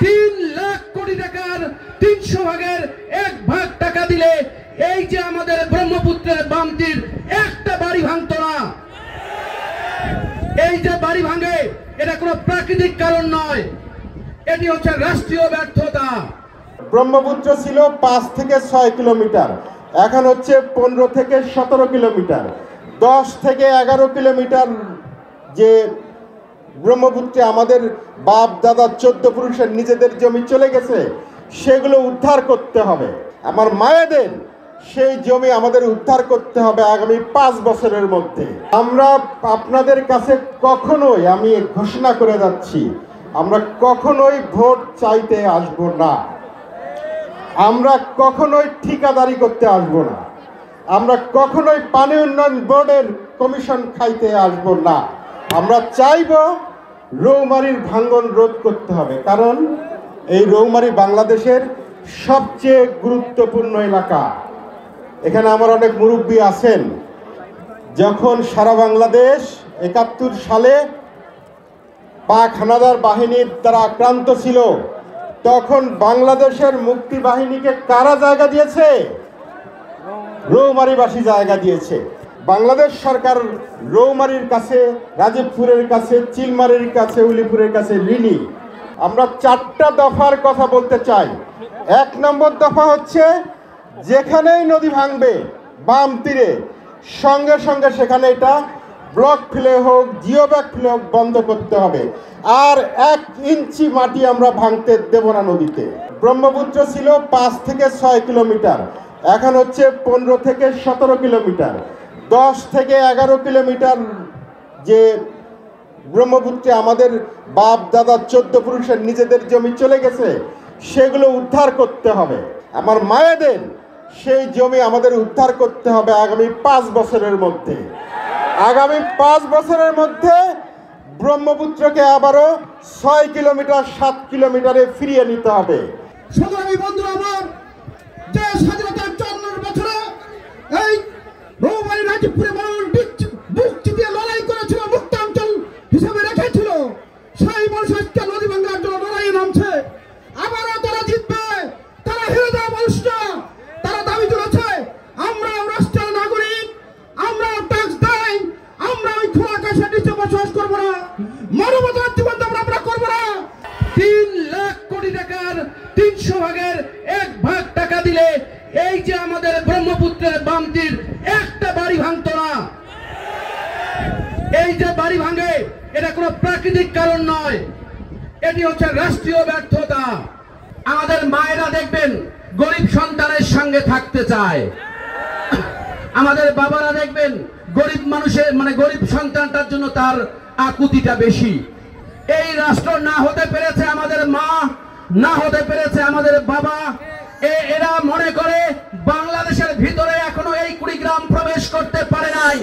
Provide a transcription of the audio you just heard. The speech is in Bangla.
3 লাখ কোটি টাকার 300 ভাগের 1 ভাগ টাকা দিলে এই যে আমাদের ব্রহ্মপুত্রের বামটির একটা বাড়ি ভাঙতো না। এই যে বাড়ি ভাঙে এটা কোনো প্রাকৃতিক কারণ নয়, এটি হচ্ছে রাষ্ট্রীয় ব্যর্থতা। ব্রহ্মপুত্র ছিল 5 থেকে 6 কিলোমিটার, এখন হচ্ছে 15 থেকে 17 কিলোমিটার। 10 থেকে 11 কিলোমিটার যে ব্রহ্মপুত্রে আমাদের বাপ দাদা 14 পুরুষের নিজেদের জমি চলে গেছে, সেগুলো উদ্ধার করতে হবে। আমার মায়েদের সেই জমি আমাদের উদ্ধার করতে হবে আগামী 5 বছরের মধ্যে। আমরা আপনাদের কাছে কখনোই, আমি ঘোষণা করে যাচ্ছি, আমরা কখনোই ভোট চাইতে আসব না, আমরা কখনোই ঠিকাদারি করতে আসব না, আমরা কখনোই পানি উন্নয়ন বোর্ডের কমিশন খাইতে আসব না। আমরা চাইব রৌমারীর ভাঙ্গন রোধ করতে হবে, কারণ এই রৌমারী বাংলাদেশের সবচেয়ে গুরুত্বপূর্ণ এলাকা। এখানে আমার অনেক মুরব্বী আছেন। যখন সারা বাংলাদেশ 71 সালে পাক হানাদার বাহিনীর দ্বারা আক্রান্ত ছিল, তখন বাংলাদেশের মুক্তি বাহিনীকে কারা জায়গা দিয়েছে? রৌমারীবাসী জায়গা দিয়েছে। বাংলাদেশ সরকার রৌমারীর কাছে, রাজীবপুরের কাছে, চিলমারির কাছে, উলিপুরের কাছে ঋণী। আমরা 4টা দফার কথা বলতে চাই। 1 নম্বর দফা হচ্ছে, যেখানেই নদী ভাঙবে বাম তীরে, সঙ্গে সঙ্গে সেখানে এটা ব্লক ফেলে হোক, জিও ব্যাগ ফেলে হোক বন্ধ করতে হবে। আর 1 ইঞ্চি মাটি আমরা ভাঙতে দেব না নদীতে। ব্রহ্মপুত্র ছিল 5 থেকে 6 কিলোমিটার, এখন হচ্ছে 15 থেকে 17 কিলোমিটার। 10 থেকে 11 কিলোমিটার যে ব্রহ্মপুত্রে আমাদের বাপ দাদা 14 পুরুষের নিজেদের জমি চলে গেছে, সেগুলো উদ্ধার করতে হবে। আমার মায়েদের সেই জমি আমাদের উদ্ধার করতে হবে আগামী 5 বছরের মধ্যে। আগামী 5 বছরের মধ্যে ব্রহ্মপুত্রকে আবারও 6 কিলোমিটার 7 কিলোমিটারে ফিরিয়ে নিতে হবে। সংগ্রামী বন্ধুরা আমার, যে স্বাধীনতার 54 বছরে এই রৌমারী রাজীবপুরে মানুষ বুক চিতিয়ে লড়াই করেছিল, মুক্তাঞ্চল হিসেবে রেখেছিল, সেই মানুষ আজকে নদী ভাঙার জন্য লড়াইয়ে নামছে। আবারও তারা জিতবে, তারা হেরে যাওয়া মানুষ না। তারা দাবি তুলেছে, আমরা রাষ্ট্রের নাগরিক, আমরা ট্যাক্স দেই, আমরা ওই খোলা আকাশের নিচে বসবাস করবো না, মানবতার জীবন আমরা করবো না। 3 লাখ কোটি টাকার 300 ভাগের 1 ভাগ টাকা দিলে এই যে আমাদের ব্রহ্মপুত্রের বামটির একটা বাড়ি ভাঙতো না। এই যে বাড়ি ভাঙে এটা কোনো প্রাকৃতিক কারণ নয়, এটি হচ্ছে রাষ্ট্রীয় ব্যর্থতা। আমাদের মায়েরা দেখবেন গরিব সন্তানের সঙ্গে থাকতে চায়, আমাদের বাবারা দেখবেন গরিব মানুষের গরিব সন্তানটার জন্য তার আকুতিটা বেশি। এই রাষ্ট্র না হতে পেরেছে আমাদের মা, না হতে পেরেছে আমাদের বাবা। এরা মনে করে বাংলাদেশের ভিতরে এখনো এই কুড়িগ্রাম প্রবেশ করতে পারে নাই।